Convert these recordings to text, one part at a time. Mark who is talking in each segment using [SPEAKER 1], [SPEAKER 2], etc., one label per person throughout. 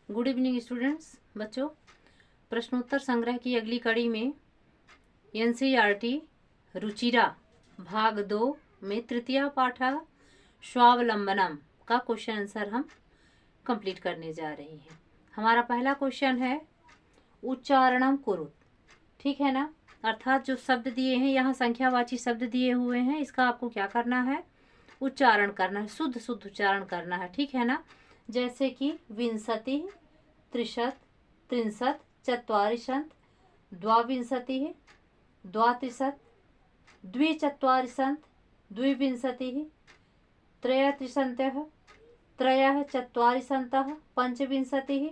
[SPEAKER 1] Good evening students. बच्चों, प्रश्नोत्तर संग्रह की अगली कड़ी में एनसीईआरटी रुचिरा भाग 2 में तृतीय पाठ स्वावलंबनम का क्वेश्चन आंसर हम कंप्लीट करने जा रहे हैं। हमारा पहला क्वेश्चन है उच्चारणम कुरुत। ठीक है ना, अर्थात जो शब्द दिए हैं, यहाँ संख्यावाची शब्द दिए हुए हैं, इसका आपको क्या करना है, उच्चारण करना है, शुद्ध शुद्ध उच्चारण करना है। ठीक है ना, जैसे कि विंशति, त्रिशत, त्रिंशत, चत्वारिशत, द्वाविंशतिः, द्वात्रिशत, द्विचत्वारिशत, द्विविंशतिः, त्रयत्रिंशतः, त्रयः चत्वारिशतः, पंचविंशतिः,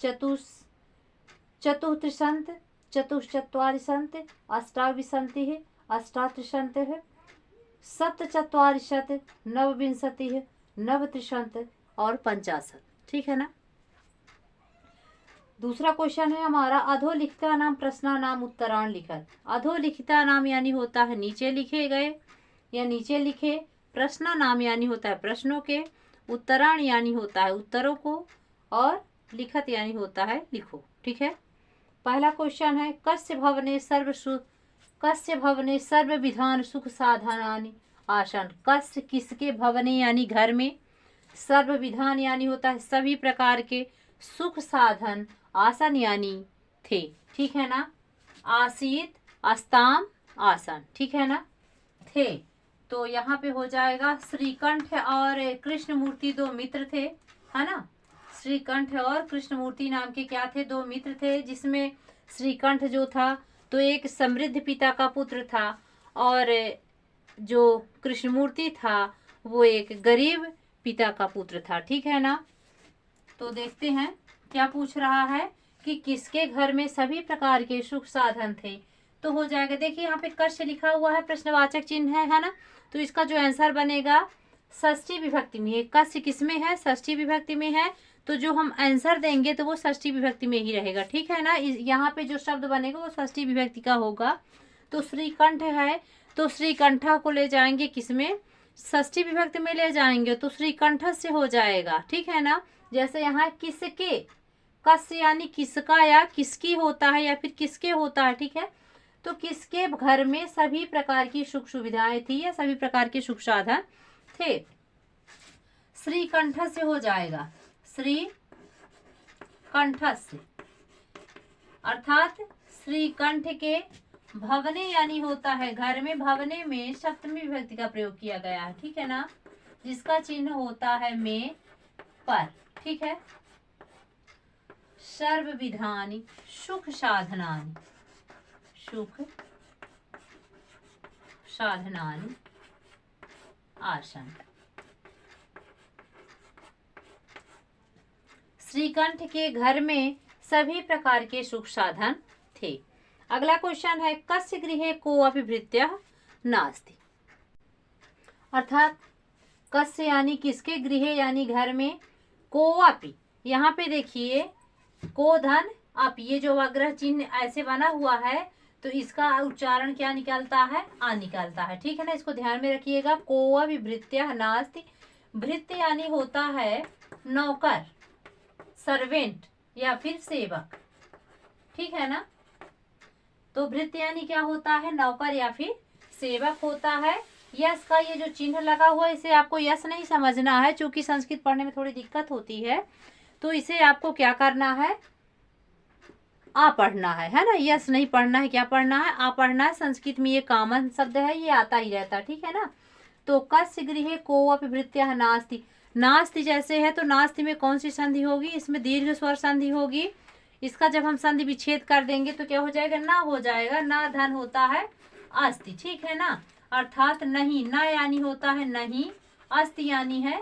[SPEAKER 1] चतुस्त्रिंशत्, चतुश्चत्वारिशत्, अष्टाविंशतिः, अष्टात्रिंशतः, सप्तचत्वारिशत्, नवविंशतिः, नवत्रिंशत् और 50। ठीक है ना। दूसरा क्वेश्चन है हमारा अधोलिखिता नाम प्रश्ना नाम उत्तरायण लिखत। अधोलिखिता नाम यानी होता है नीचे लिखे गए या नीचे लिखे, प्रश्ना नाम यानी होता है प्रश्नों के, उत्तरायण यानी होता है उत्तरों को, और लिखत यानी होता है लिखो। ठीक है। पहला क्वेश्चन है कस्य भवने सर्व विधान सुख साधनानि आसन। कस्य किसके भवने यानी घर में, सर्व विधान यानी होता है सभी प्रकार के, सुख साधन आसन यानी थे। ठीक है ना, आसीत, अस्ताम, आसन। ठीक है ना, थे। तो यहाँ पे हो जाएगा श्रीकंठ और कृष्णमूर्ति दो मित्र थे, है ना। श्रीकंठ और कृष्णमूर्ति नाम के क्या थे, दो मित्र थे, जिसमें श्रीकंठ जो था तो एक समृद्ध पिता का पुत्र था, और जो कृष्णमूर्ति था वो एक गरीब पिता का पुत्र था। ठीक है ना। तो देखते हैं क्या पूछ रहा है कि किसके घर में सभी प्रकार के सुख साधन थे। तो हो जाएगा, देखिए यहाँ पे कस्य लिखा हुआ है, प्रश्नवाचक चिन्ह है ना। तो इसका जो आंसर बनेगा षष्ठी विभक्ति में है। कस्य किसमें है, षष्ठी विभक्ति में है, तो जो हम आंसर देंगे तो वो षष्ठी विभक्ति में ही रहेगा। ठीक है ना, यहाँ पे जो शब्द बनेगा वो षष्ठी विभक्ति का होगा। तो श्रीकंठ है तो श्रीकंठा को ले जाएंगे किसमें, षष्ठी विभक्ति में ले जाएंगे तो श्रीकंठ से हो जाएगा। ठीक है ना। जैसे यहाँ किसके, कस्य यानी किसका या किसकी होता है या फिर किसके होता है। ठीक है, तो किसके घर में सभी प्रकार की सुख सुविधाएं थी या सभी प्रकार के सुख साधन थे। श्रीकंठ से हो जाएगा, श्रीकंठ से, अर्थात श्रीकंठ के भवने यानी होता है घर में, भवने में सप्तमी विभक्ति का प्रयोग किया गया है। ठीक है ना, जिसका चिन्ह होता है में पर। ठीक है। सर्व विधानी सुख साधनानि, सुख साधनानि आसन। श्रीकंठ के घर में सभी प्रकार के सुख साधन थे। अगला क्वेश्चन है कस्य गृहे कोऽपि भृत्यः नास्ति। अर्थात कस्य यानी किसके, गृह यानी घर में, कोऽपि, यहाँ पे देखिए को धन अप, ये जो अग्रह चिन्ह ऐसे बना हुआ है तो इसका उच्चारण क्या निकलता है, आ निकलता है। ठीक है ना, इसको ध्यान में रखिएगा। कोऽपि भृत्यः नास्ति, भृत्य यानी होता है नौकर, सर्वेंट या फिर सेवक। ठीक है ना, तो भृत्य यानी क्या होता है, नौकर या फिर सेवक होता है। यस का ये जो चिन्ह लगा हुआ है इसे आपको यस नहीं समझना है, क्योंकि संस्कृत पढ़ने में थोड़ी दिक्कत होती है, तो इसे आपको क्या करना है, आ पढ़ना है ना। यस नहीं पढ़ना है, क्या पढ़ना है, आ पढ़ना है। संस्कृत में ये कॉमन शब्द है, ये आता ही रहता है। ठीक है ना। तो कस्य गृहे कोऽपि भृत्यः नास्ति, नास्ति जैसे है तो नास्ति में कौन सी संधि होगी, इसमें दीर्घ स्वर संधि होगी। इसका जब हम संधि विच्छेद कर देंगे तो क्या हो जाएगा, ना हो जाएगा। ना धन होता है अस्ति। ठीक है ना, अर्थात नहीं, ना यानी होता है नहीं, अस्ति यानी है।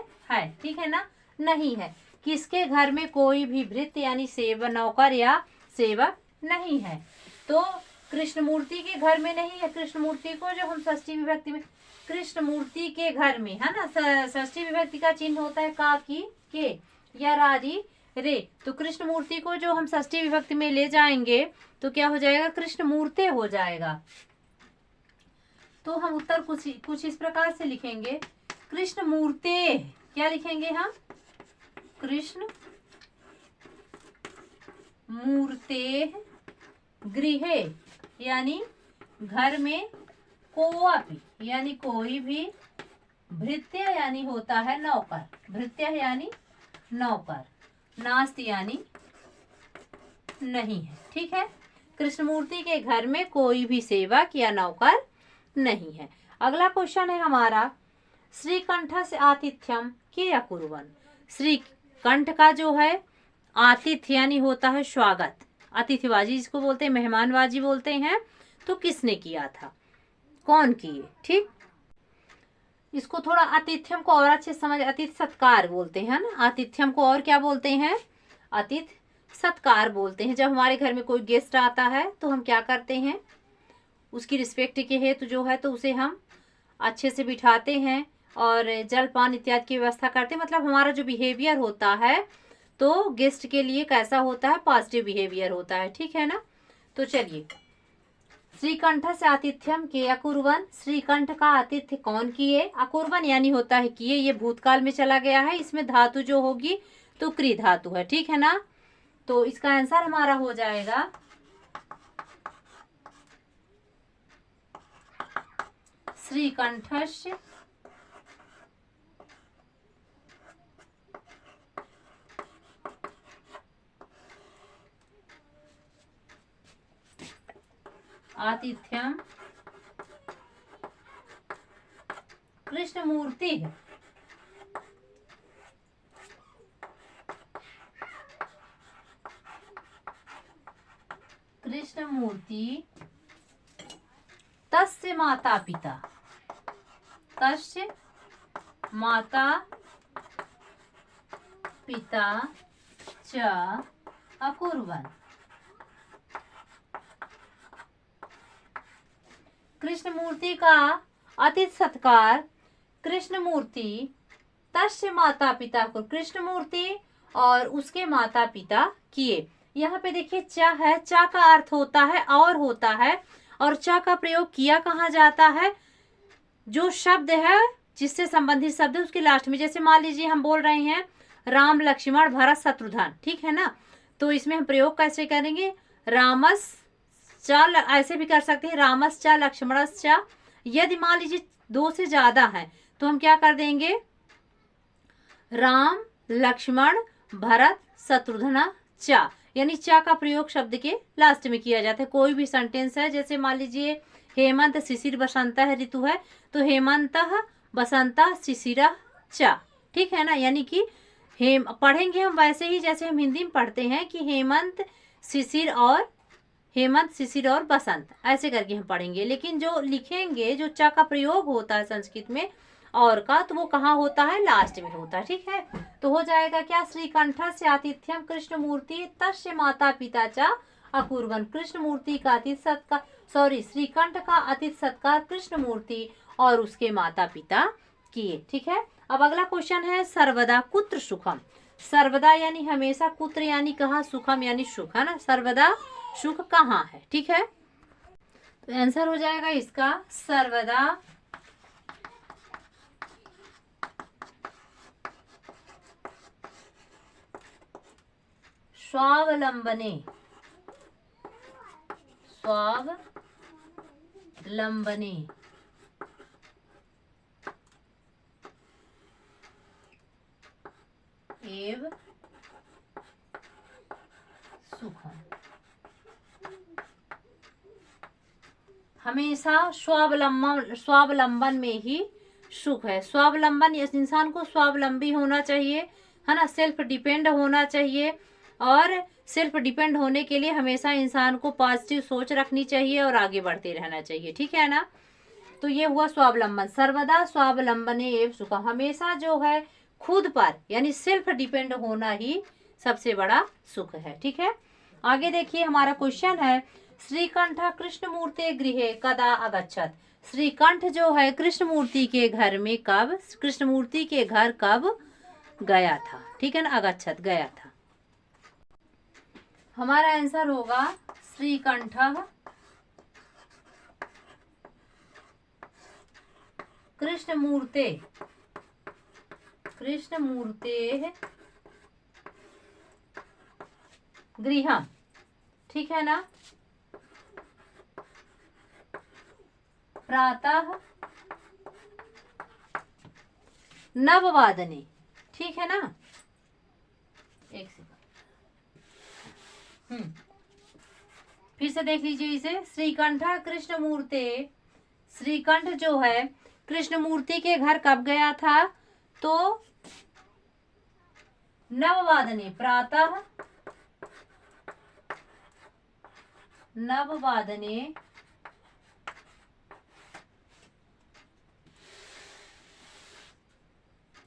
[SPEAKER 1] ठीक है ना, नहीं है। किसके घर में कोई भी भृत्य यानी सेवक, नौकर या सेवक नहीं है। तो कृष्णमूर्ति के घर में नहीं है। कृष्णमूर्ति को जो हम षष्ठी विभक्ति में, कृष्णमूर्ति के घर में, है ना, षष्ठी विभक्ति का चिन्ह होता है का, की, के या रारी रे। तो कृष्णमूर्ति को जो हम षष्ठी विभक्ति में ले जाएंगे तो क्या हो जाएगा, कृष्णमूर्ते हो जाएगा। तो हम उत्तर कुछ इस प्रकार से लिखेंगे, कृष्णमूर्ते, क्या लिखेंगे हम, कृष्ण मूर्ते गृहे यानी घर में कोअपि यानी कोई भी भृत्य यानी होता है नौकर, भृत्य यानी नौकर, नास्ति यानी नहीं है। ठीक है, कृष्णमूर्ति के घर में कोई भी सेवक या नौकर नहीं है। अगला क्वेश्चन है हमारा श्रीकंठ से आतिथ्यम के अकुर्वन्। श्रीकंठ का जो है आतिथ्य यानी होता है स्वागत, अतिथिबाजी जिसको बोलते हैं, मेहमानबाजी बोलते हैं, तो किसने किया था, कौन किए। ठीक, इसको थोड़ा आतिथ्यम को और अच्छे समझ, अतिथि सत्कार बोलते हैं ना, आतिथ्यम को और क्या बोलते हैं, अतिथि सत्कार बोलते हैं। जब हमारे घर में कोई गेस्ट आता है तो हम क्या करते हैं, उसकी रिस्पेक्ट के हेतु जो है तो उसे हम अच्छे से बिठाते हैं और जल पान इत्यादि की व्यवस्था करते हैं। मतलब हमारा जो बिहेवियर होता है तो गेस्ट के लिए कैसा होता है, पॉजिटिव बिहेवियर होता है। ठीक है ना, तो चलिए श्रीकंठ से आतिथ्यम के अकुर्वन्। श्रीकंठ का आतिथ्य कौन किए, अकुर्वन् यानी होता है किए, ये भूतकाल में चला गया है, इसमें धातु जो होगी तो क्री धातु है। ठीक है ना, तो इसका आंसर हमारा हो जाएगा श्रीकंठस्य आतिथ्यम कृष्णमूर्ति। कृष्णमूर्ति तस्य माता पिता, तस्य माता पिता च अकुर्वन्। कृष्णमूर्ति का अतिथि सत्कार कृष्णमूर्ति तस्य माता पिता को, कृष्णमूर्ति और उसके माता पिता किए। यहाँ पे देखिए चा है, चा का अर्थ होता है और होता है, और चा का प्रयोग किया कहाँ जाता है, जो शब्द है जिससे संबंधित शब्द है उसके लास्ट में। जैसे मान लीजिए हम बोल रहे हैं राम लक्ष्मण भरत शत्रुघ्न, ठीक है ना, तो इसमें हम प्रयोग कैसे करेंगे, रामस चा, ऐसे भी कर सकते हैं रामस चा लक्ष्मणस चा। यदि मान लीजिए दो से ज्यादा है तो हम क्या कर देंगे, राम लक्ष्मण भरत शत्रुघ्न चा, यानी चा का प्रयोग शब्द के लास्ट में किया जाता है। कोई भी सेंटेंस है, जैसे मान लीजिए हेमंत शिशिर बसंत है ऋतु है, तो हेमंत बसंत शिशिर चा। ठीक है ना, यानी कि पढ़ेंगे हम वैसे ही जैसे हम हिंदी में पढ़ते हैं कि हेमंत शिशिर और बसंत, ऐसे करके हम पढ़ेंगे। लेकिन जो लिखेंगे, जो चा का प्रयोग होता है संस्कृत में और का, तो वो कहाँ होता है, लास्ट में होता है। ठीक है, तो हो जाएगा क्या, श्रीकंठ से आतिथ्यम कृष्णमूर्ति तस्य माता पिता चा अकुर्वन्। कृष्णमूर्ति का अतिथि सत्कार, श्रीकंठ का अतिथि सत्कार कृष्णमूर्ति और उसके माता पिता किए। ठीक है, अब अगला क्वेश्चन है सर्वदा कुत्र सुखम। सर्वदा यानी हमेशा, कुत्र यानी कहाँ, सुखम यानी सुख, है ना, सर्वदा सुख कहाँ है। ठीक है, तो आंसर हो जाएगा इसका सर्वदा स्वावलंबने, स्वावलंबने एव सुखम। हमेशा स्वावलंबन में ही सुख है। स्वावलंबन, इस इंसान को स्वावलंबी होना चाहिए, है ना, सेल्फ डिपेंड होना चाहिए, और सेल्फ डिपेंड होने के लिए हमेशा इंसान को पॉजिटिव सोच रखनी चाहिए और आगे बढ़ते रहना चाहिए। ठीक है ना, तो ये हुआ स्वावलंबन। सर्वदा स्वावलंबने एव सुखम, हमेशा जो है खुद पर यानी सेल्फ डिपेंड होना ही सबसे बड़ा सुख है। ठीक है, आगे देखिए हमारा क्वेश्चन है श्रीकंठ कृष्णमूर्ति गृहे कदा अगच्छत्। श्रीकंठ जो है कृष्णमूर्ति के घर में कब, कृष्णमूर्ति के घर कब गया था। ठीक है ना, अगच्छत् गया था। हमारा आंसर होगा श्रीकंठ कृष्णमूर्ते गृहम् ठीक है ना। प्रातः नववादने, ठीक है ना। एक सेकंड, फिर से देख लीजिए इसे। श्रीकंठ कृष्णमूर्ते, श्रीकंठ जो है कृष्णमूर्ति के घर कब गया था, तो नववादने, प्रातः नववादने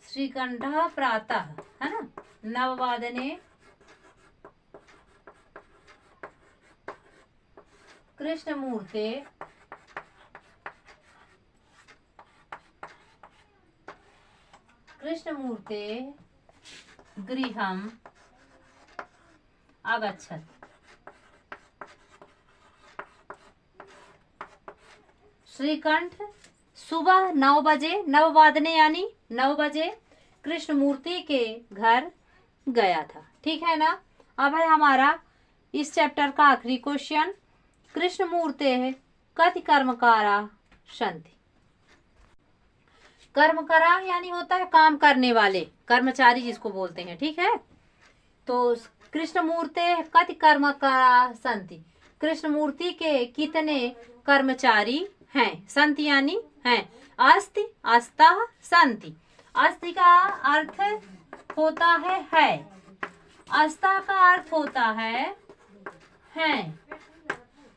[SPEAKER 1] श्रीकंठ प्रातः, है ना, नववादने कृष्णमूर्ते गृहम् अगच्छत्। श्रीकंठ सुबह 9 बजे, नववादने यानी 9 बजे कृष्णमूर्ति के घर गया था, ठीक है ना। अब है हमारा इस चैप्टर का आखिरी क्वेश्चन। कृष्णमूर्ते कति कर्मकारा सन्ति। कर्मकरा यानी होता है काम करने वाले, कर्मचारी जिसको बोलते हैं, ठीक है। तो कृष्णमूर्ते कति कर्मकरा सन्ति, कृष्णमूर्ति के कितने कर्मचारी हैं। सन्ति यानी हैं। अस्ति, अस्तः, सन्ति। अस्ति का अर्थ होता है, अस्ता का अर्थ होता है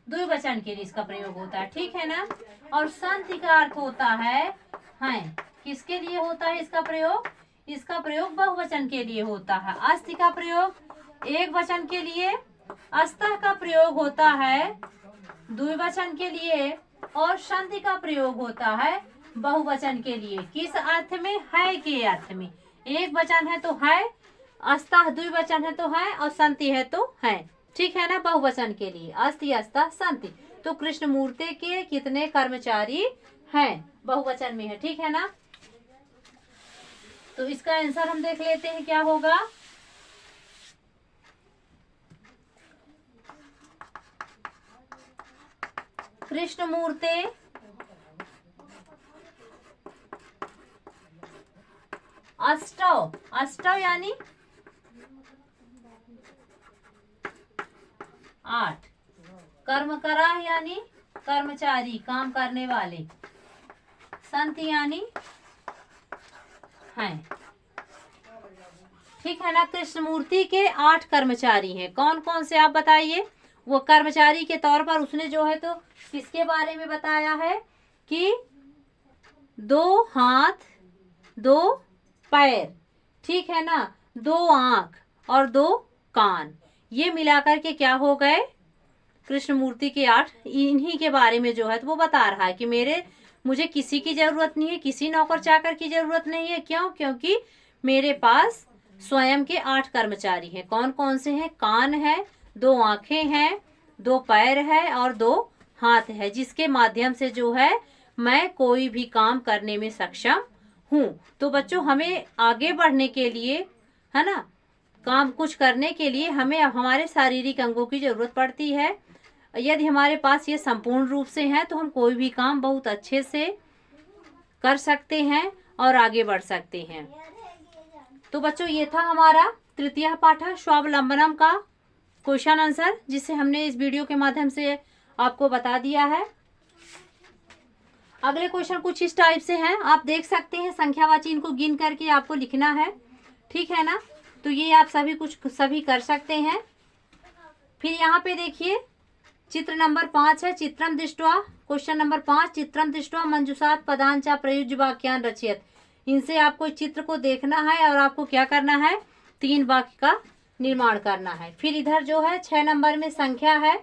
[SPEAKER 1] द्विवचन के लिए इसका प्रयोग होता है, ठीक है ना। और सन्ति का अर्थ होता है किसके लिए होता है इसका प्रयोग, इसका प्रयोग बहुवचन के लिए होता है। अस्ति का प्रयोग एक वचन के लिए, अस्तः का प्रयोग होता है द्विवचन के लिए, और सन्ति का प्रयोग होता है बहुवचन के लिए। किस अर्थ में, है के अर्थ में। एक वचन है तो है, अस्तः द्विवचन है तो है, और सन्ति है तो है, ठीक है ना, बहुवचन के लिए। अस्ति, अस्तः, सन्ति। तो कृष्णमूर्ति के कितने कर्मचारी हैं, बहुवचन में है, ठीक है ना। तो इसका आंसर हम देख लेते हैं क्या होगा। कृष्णमूर्ति अष्टौ, अष्टौ यानी 8, कर्मकरा यानी कर्मचारी, काम करने वाले, सन्ति यानी हैं, ठीक है ना। कृष्णमूर्ति के 8 कर्मचारी हैं। कौन कौन से आप बताइए। वो कर्मचारी के तौर पर उसने जो है तो किसके बारे में बताया है कि 2 हाथ 2 पैर, ठीक है ना, 2 आंख और 2 कान, ये मिलाकर के क्या हो गए कृष्णमूर्ति के 8। इन्हीं के बारे में जो है तो वो बता रहा है कि मुझे किसी की जरूरत नहीं है, किसी नौकर चाकर की जरूरत नहीं है। क्यों, क्योंकि मेरे पास स्वयं के 8 कर्मचारी हैं। कौन कौन से हैं, कान है, 2 आंखें हैं, 2 पैर है और 2 हाथ है, जिसके माध्यम से जो है मैं कोई भी काम करने में सक्षम हूँ। तो बच्चों हमें आगे बढ़ने के लिए, है ना, काम कुछ करने के लिए हमें हमारे शारीरिक अंगों की जरूरत पड़ती है। यदि हमारे पास ये संपूर्ण रूप से है तो हम कोई भी काम बहुत अच्छे से कर सकते हैं और आगे बढ़ सकते हैं। तो बच्चों ये था हमारा तृतीय पाठ स्वावलंबनम का क्वेश्चन आंसर, जिसे हमने इस वीडियो के माध्यम से आपको बता दिया है। अगले क्वेश्चन कुछ इस टाइप से हैं, आप देख सकते हैं, संख्यावाची इनको गिन करके आपको लिखना है, ठीक है ना। तो ये आप सभी कर सकते हैं। फिर यहाँ पे देखिए चित्र नंबर 5 है, चित्रम दृष्ट्वा, क्वेश्चन नंबर 5, चित्रम दृष्ट्वा मंजुषात् पदांचा प्रयुज्य वाक्यान रचयत। इनसे आपको चित्र को देखना है और आपको क्या करना है, 3 वाक्य का निर्माण करना है। फिर इधर जो है 6 नंबर में संख्या है,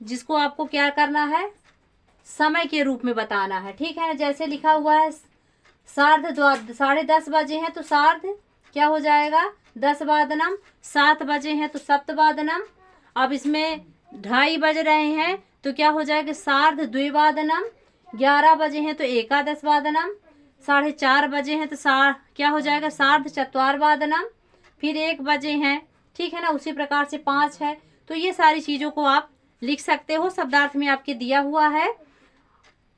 [SPEAKER 1] जिसको आपको क्या करना है, समय के रूप में बताना है, ठीक है। जैसे लिखा हुआ है 10:30 बजे हैं तो सार्ध क्या हो जाएगा, 10 वादनम। 7 बजे हैं तो सप्तवादनम। अब इसमें 2:30 बज रहे हैं तो क्या हो जाएगा, सार्ध द्विवादनम। 11 बजे हैं तो एकादश वादनम। 4:30 बजे हैं तो क्या हो जाएगा, सार्ध चत्वारवादनम। फिर 1 बजे हैं, ठीक है ना। उसी प्रकार से 5 है तो ये सारी चीज़ों को आप लिख सकते हो, शब्दार्थ में आपके दिया हुआ है।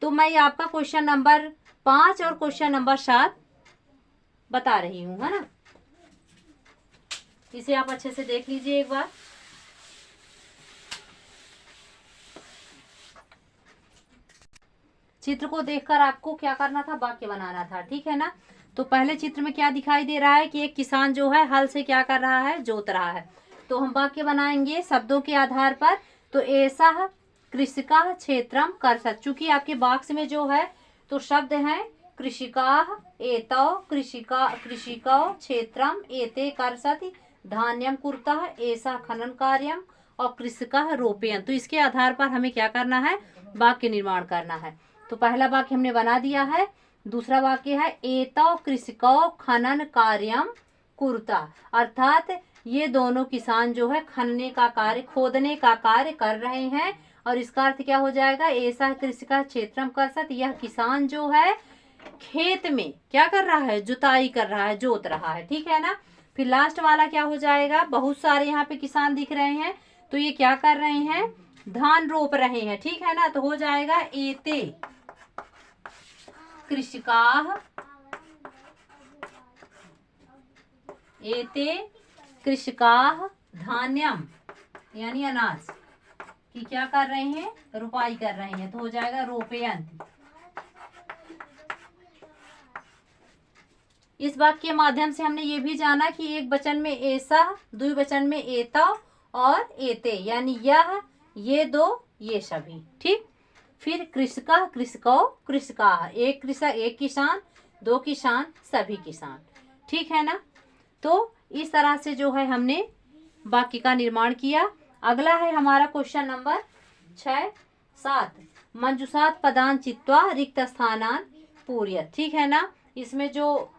[SPEAKER 1] तो मैं आपका क्वेश्चन नंबर 5 और क्वेश्चन नंबर 7 बता रही हूँ, है ना। इसे आप अच्छे से देख लीजिए एक बार। चित्र को देखकर आपको क्या करना था, वाक्य बनाना था, ठीक है ना। तो पहले चित्र में क्या दिखाई दे रहा है कि एक किसान जो है हल से क्या कर रहा है, जोत रहा है। तो हम वाक्य बनाएंगे शब्दों के आधार पर। तो ऐसा कृषिका क्षेत्रम कर्षत, चूंकि आपके बॉक्स में जो है तो शब्द हैं कृषिका, एतौ कृषिका, कृषिकौ क्षेत्रम, एते कर्षति धान्यम कुरुतः, ऐसा खनन कार्यम और कृषिका रोपयन। तो इसके आधार पर हमें क्या करना है, वाक्य निर्माण करना है। तो पहला वाक्य हमने बना दिया है। दूसरा वाक्य है एतौ कृषिकौ खनन कार्यम कुरुता, अर्थात ये दोनों किसान जो है खनने का कार्य, खोदने का कार्य कर रहे हैं। और इसका अर्थ क्या हो जाएगा, ऐसा कृषिका क्षेत्रम कर्षत, यह किसान जो है खेत में क्या कर रहा है, जुताई कर रहा है, जोत रहा है, ठीक है ना। फिर लास्ट वाला क्या हो जाएगा, बहुत सारे यहाँ पे किसान दिख रहे हैं, तो ये क्या कर रहे हैं, धान रोप रहे हैं, ठीक है ना। तो हो जाएगा एते कृषिकाः, एते कृषिकाः धान्यम यानी अनाज की क्या कर रहे हैं, रुपाई कर रहे हैं। तो हो जाएगा रोपयंत। इस वाक्य के माध्यम से हमने ये भी जाना कि एक वचन में ऐसा, द्विवचन में एता और एते, यानी यह, ये दो, ये सभी, ठीक। फिर कृषका, कृषको, कृषका, एक कृषक, एक किसान, दो किसान, सभी किसान, ठीक है ना। तो इस तरह से जो है हमने वाक्य का निर्माण किया। अगला है हमारा क्वेश्चन नंबर 6, 7, मंजुषात पदान चित्वा रिक्त स्थानान पूर्यत, ठीक है ना। इसमें जो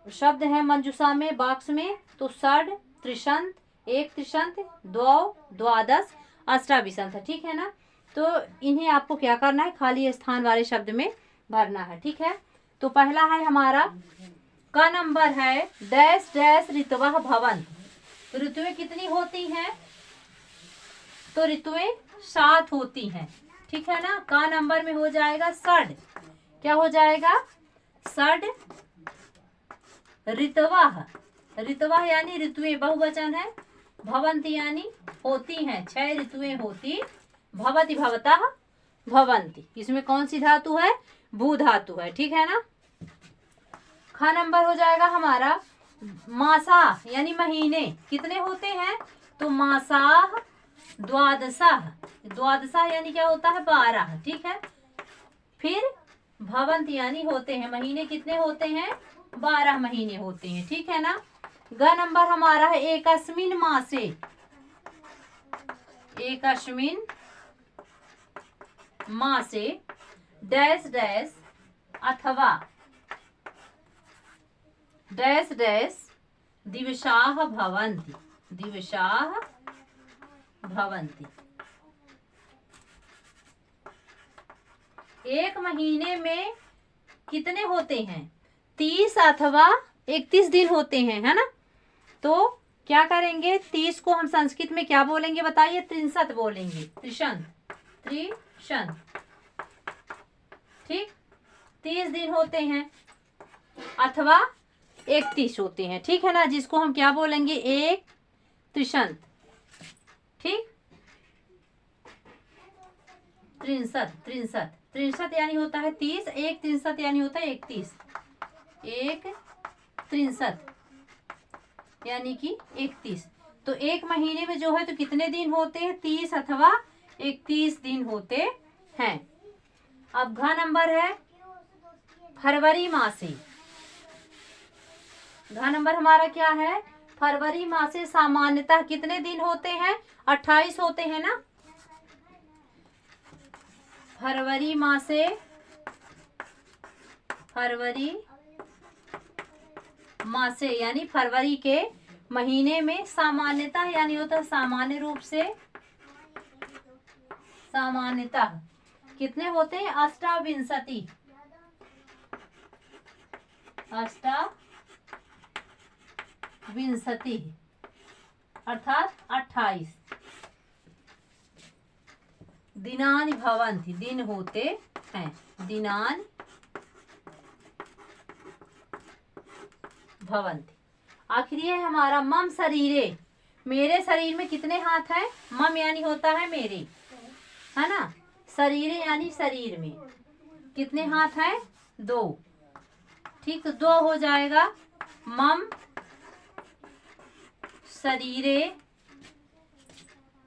[SPEAKER 1] शब्द है मंजुषा में, बॉक्स में, तो षड, त्रिशंत, एक त्रिशंत, द्वौ, द्वादश, अष्टाविशंत, ठीक है ना। तो इन्हें आपको क्या करना है, खाली स्थान वाले शब्द में भरना है, ठीक है। तो पहला है हमारा का नंबर है डैश डैश ऋतवः भवन्ति। ऋतुएं कितनी होती हैं, तो ऋतुएं 7 होती हैं, ठीक है ना। का नंबर में हो जाएगा षड, क्या हो जाएगा, षड ऋतवः, ऋतवः यानी ऋतुएं बहुवचन है, भवन्ति यानी होती हैं, 6 ऋतुएं होती, भवति भवतः भवन्ति, इसमें कौन सी धातु है, भू धातु है, ठीक है ना। खा नंबर हो जाएगा हमारा मासा यानी महीने, कितने होते हैं, तो मासाः द्वादशः, द्वादशः यानी क्या होता है, 12, ठीक है। फिर भवन्ति यानी होते हैं, महीने कितने होते हैं, 12 महीने होते हैं, ठीक है ना। ग नंबर हमारा है एकस्मिन मासे, एकस्मिन मासे डैश डैश अथवा डैश डैश दिवसाः भवन्ति, दिवसाः भवन्ति। एक महीने में कितने होते हैं, 30 अथवा 31 दिन होते हैं, है ना। तो क्या करेंगे, 30 को हम संस्कृत में क्या बोलेंगे बताइए, त्रिशत बोलेंगे, त्रिशंत, त्रिशंत, ठीक। 30 दिन होते हैं अथवा 31 होते हैं, ठीक है ना, जिसको हम क्या बोलेंगे, एक त्रिशंत, ठीक। त्रिशत, त्रिशत, त्रिशत यानी होता है 30, एक त्रिशत यानी होता है 31, एक त्रिशत यानी कि 31। तो एक महीने में जो है तो कितने दिन होते हैं, 30 अथवा 31 दिन होते हैं। अब घ नंबर है फरवरी मासे, घ नंबर हमारा क्या है, फरवरी मासे सामान्यतः कितने दिन होते हैं, 28 होते हैं ना। फरवरी मासे, फरवरी मासे यानी फरवरी के महीने में सामान्यतः यानी होता है सामान्य रूप से, सामान्यतः कितने होते हैं, अष्टाविंशति, अष्टाविंशति अर्थात 28, दिनानि भवन्ति, दिन होते हैं, दिनानि भवन्ति। आखिरी है हमारा मम शरीरे, मेरे शरीर में कितने हाथ हैं? मम यानी होता है मेरे, है ना, शरीरे यानी शरीर में कितने हाथ हैं? 2। ठीक, तो 2 हो जाएगा मम शरीरे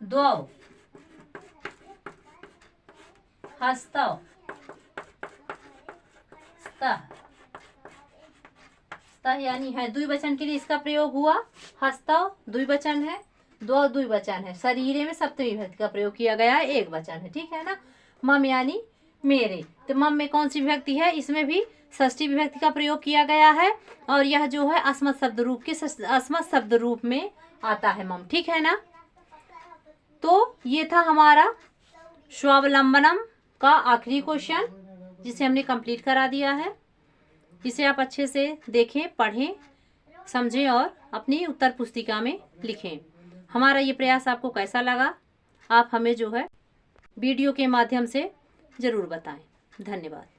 [SPEAKER 1] 2 हस्तौ स्तः यानी है द्विवचन के लिए इसका प्रयोग हुआ। हस्तौ द्विवचन है, 2 द्विवचन है, शरीरे में सप्तमी विभक्ति का प्रयोग किया गया है, एक वचन है। ठीक है ना। मम यानी मेरे, तो मम में कौन सी विभक्ति है? इसमें भी षष्ठी विभक्ति का प्रयोग किया गया है और यह जो है अस्मत् शब्द रूप के अस्मत् शब्द रूप में आता है मम। ठीक है ना। तो ये था हमारा स्वावलंबनम का आखिरी क्वेश्चन, जिसे हमने कंप्लीट करा दिया है। इसे आप अच्छे से देखें, पढ़ें, समझें और अपनी उत्तर पुस्तिका में लिखें। हमारा ये प्रयास आपको कैसा लगा, आप हमें जो है वीडियो के माध्यम से ज़रूर बताएं। धन्यवाद।